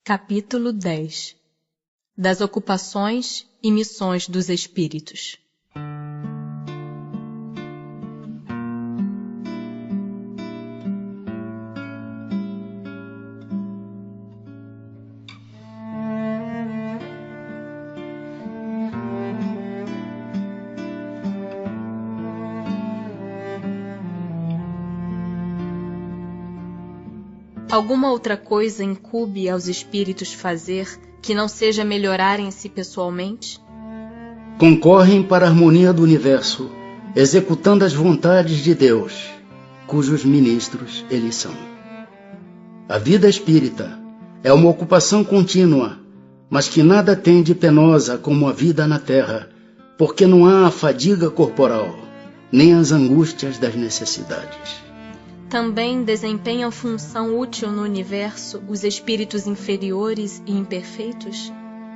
Capítulo 10 das ocupações e missões dos espíritos. Alguma outra coisa incube aos espíritos fazer que não seja melhorarem-se pessoalmente? Concorrem para a harmonia do universo, executando as vontades de Deus, cujos ministros eles são. A vida espírita é uma ocupação contínua, mas que nada tem de penosa como a vida na terra, porque não há a fadiga corporal, nem as angústias das necessidades. Também desempenham função útil no universo os espíritos inferiores e imperfeitos?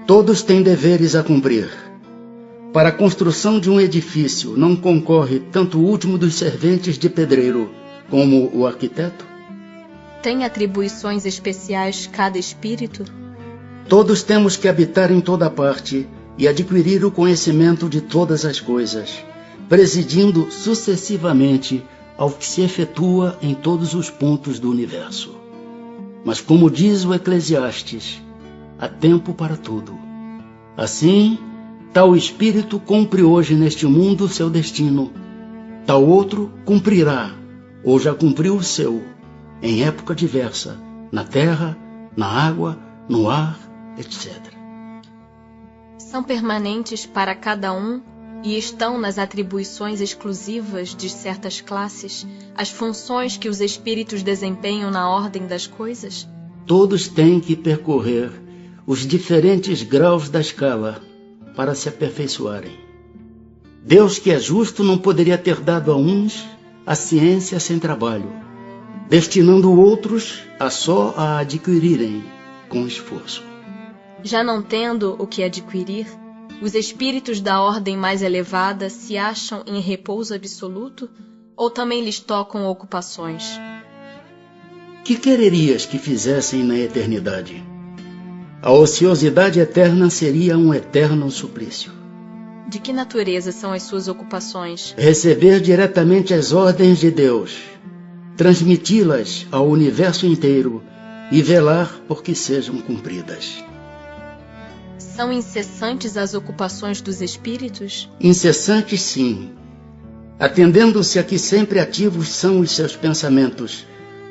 Todos têm deveres a cumprir. Para a construção de um edifício não concorre tanto o último dos serventes de pedreiro como o arquiteto? Tem atribuições especiais cada espírito? Todos temos que habitar em toda parte e adquirir o conhecimento de todas as coisas, presidindo sucessivamente ao que se efetua em todos os pontos do universo. Mas como diz o Eclesiastes, há tempo para tudo. Assim, tal espírito cumpre hoje neste mundo seu destino, tal outro cumprirá, ou já cumpriu o seu, em época diversa, na terra, na água, no ar, etc. São permanentes para cada um e estão nas atribuições exclusivas de certas classes as funções que os espíritos desempenham na ordem das coisas? Todos têm que percorrer os diferentes graus da escala para se aperfeiçoarem. Deus, que é justo, não poderia ter dado a uns a ciência sem trabalho, destinando outros a só a adquirirem com esforço. Já não tendo o que adquirir, os espíritos da ordem mais elevada se acham em repouso absoluto ou também lhes tocam ocupações? Que quererias que fizessem na eternidade? A ociosidade eterna seria um eterno suplício. De que natureza são as suas ocupações? Receber diretamente as ordens de Deus, transmiti-las ao universo inteiro e velar por que sejam cumpridas. São incessantes as ocupações dos espíritos? Incessantes, sim, atendendo-se a que sempre ativos são os seus pensamentos,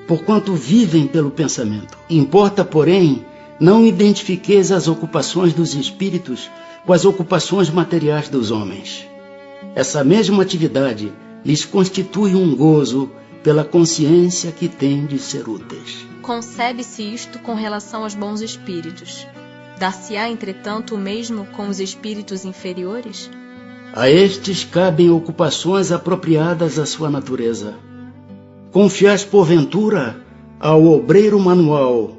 porquanto vivem pelo pensamento. Importa, porém, não identifiqueis as ocupações dos espíritos com as ocupações materiais dos homens. Essa mesma atividade lhes constitui um gozo pela consciência que têm de ser úteis. Concebe-se isto com relação aos bons espíritos. Dar-se-á, entretanto, o mesmo com os espíritos inferiores? A estes cabem ocupações apropriadas à sua natureza. Confiais, porventura, ao obreiro manual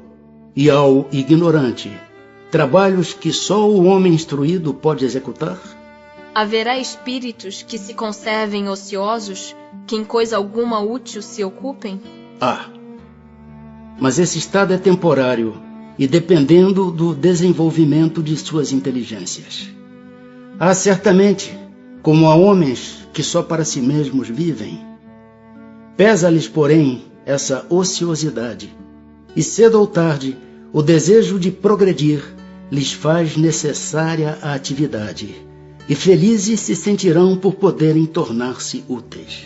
e ao ignorante trabalhos que só o homem instruído pode executar? Haverá espíritos que se conservem ociosos, que em coisa alguma útil se ocupem? Mas esse estado é temporário e dependendo do desenvolvimento de suas inteligências. Há certamente, como há homens que só para si mesmos vivem. Pesa-lhes, porém, essa ociosidade, e cedo ou tarde o desejo de progredir lhes faz necessária a atividade, e felizes se sentirão por poderem tornar-se úteis.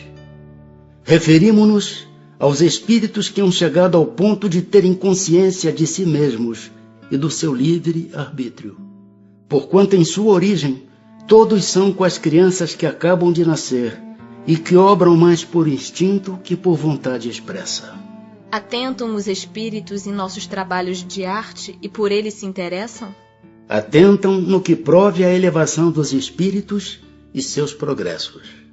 Referimo-nos aos espíritos que hão chegado ao ponto de terem consciência de si mesmos e do seu livre arbítrio, porquanto em sua origem todos são com as crianças que acabam de nascer e que obram mais por instinto que por vontade expressa. Atentam os espíritos em nossos trabalhos de arte e por eles se interessam? Atentam no que prove a elevação dos espíritos e seus progressos.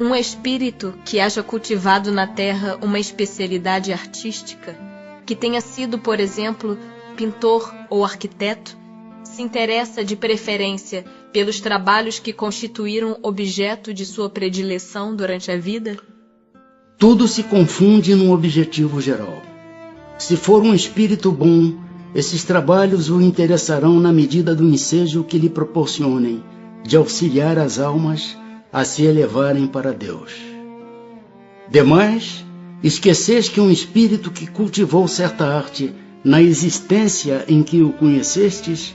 Um espírito que haja cultivado na terra uma especialidade artística, que tenha sido, por exemplo, pintor ou arquiteto, se interessa de preferência pelos trabalhos que constituíram objeto de sua predileção durante a vida? Tudo se confunde num objetivo geral. Se for um espírito bom, esses trabalhos o interessarão na medida do ensejo que lhe proporcionem de auxiliar as almas a se elevarem para Deus. Demais, esqueceis que um espírito que cultivou certa arte na existência em que o conhecestes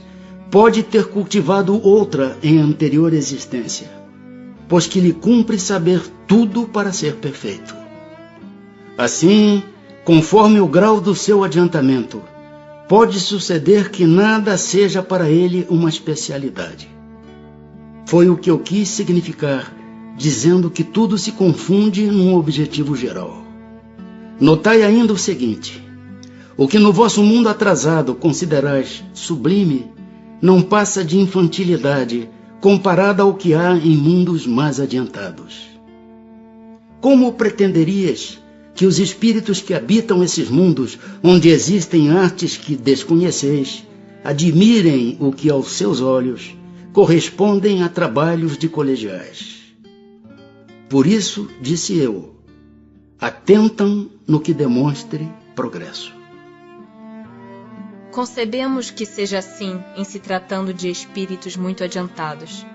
pode ter cultivado outra em anterior existência, pois que lhe cumpre saber tudo para ser perfeito. Assim, conforme o grau do seu adiantamento, pode suceder que nada seja para ele uma especialidade. Foi o que eu quis significar, dizendo que tudo se confunde num objetivo geral. Notai ainda o seguinte: o que no vosso mundo atrasado considerais sublime, não passa de infantilidade comparada ao que há em mundos mais adiantados. Como pretenderias que os espíritos que habitam esses mundos, onde existem artes que desconheceis, admirem o que aos seus olhos correspondem a trabalhos de colegiais? Por isso, disse eu, atentam no que demonstre progresso. Concebemos que seja assim em se tratando de espíritos muito adiantados.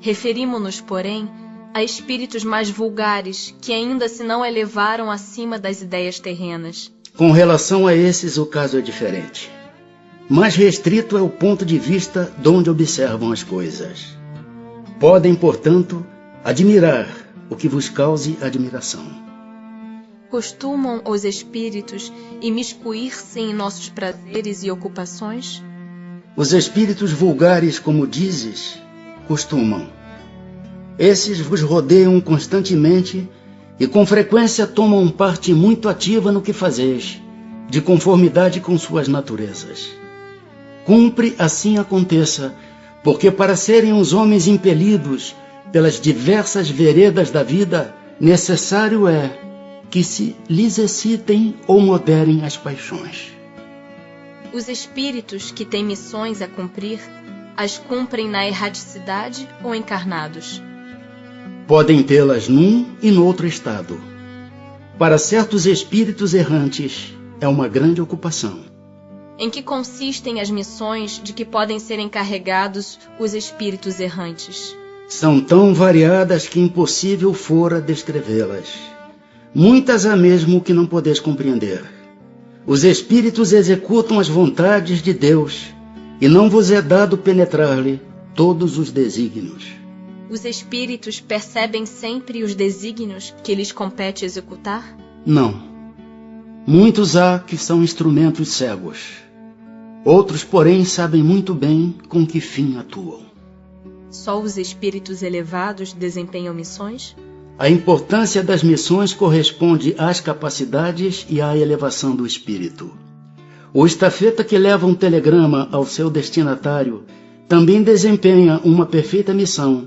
Referimo-nos, porém, a espíritos mais vulgares que ainda se não elevaram acima das ideias terrenas. Com relação a esses, o caso é diferente. Mais restrito é o ponto de vista de onde observam as coisas. Podem, portanto, admirar o que vos cause admiração. Costumam os espíritos imiscuir-se em nossos prazeres e ocupações? Os espíritos vulgares, como dizes, costumam. Esses vos rodeiam constantemente e com frequência tomam parte muito ativa no que fazeis, de conformidade com suas naturezas. Cumpre assim aconteça, porque para serem os homens impelidos pelas diversas veredas da vida, necessário é que se lhes excitem ou moderem as paixões. Os espíritos que têm missões a cumprir, as cumprem na erraticidade ou encarnados? Podem tê-las num e no outro estado. Para certos espíritos errantes, é uma grande ocupação. Em que consistem as missões de que podem ser encarregados os espíritos errantes? São tão variadas que impossível fora descrevê-las. Muitas há mesmo que não podeis compreender. Os espíritos executam as vontades de Deus, e não vos é dado penetrar-lhe todos os desígnios. Os espíritos percebem sempre os desígnios que lhes compete executar? Não. Muitos há que são instrumentos cegos. Outros, porém, sabem muito bem com que fim atuam. Só os espíritos elevados desempenham missões? A importância das missões corresponde às capacidades e à elevação do espírito. O estafeta que leva um telegrama ao seu destinatário também desempenha uma perfeita missão,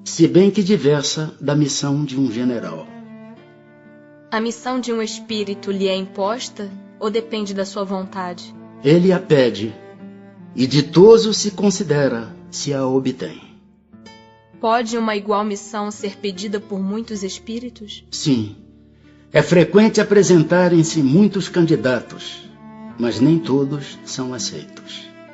se bem que diversa da missão de um general. A missão de um espírito lhe é imposta ou depende da sua vontade? Ele a pede, e ditoso se considera se a obtém. Pode uma igual missão ser pedida por muitos espíritos? Sim. É frequente apresentarem-se muitos candidatos, mas nem todos são aceitos.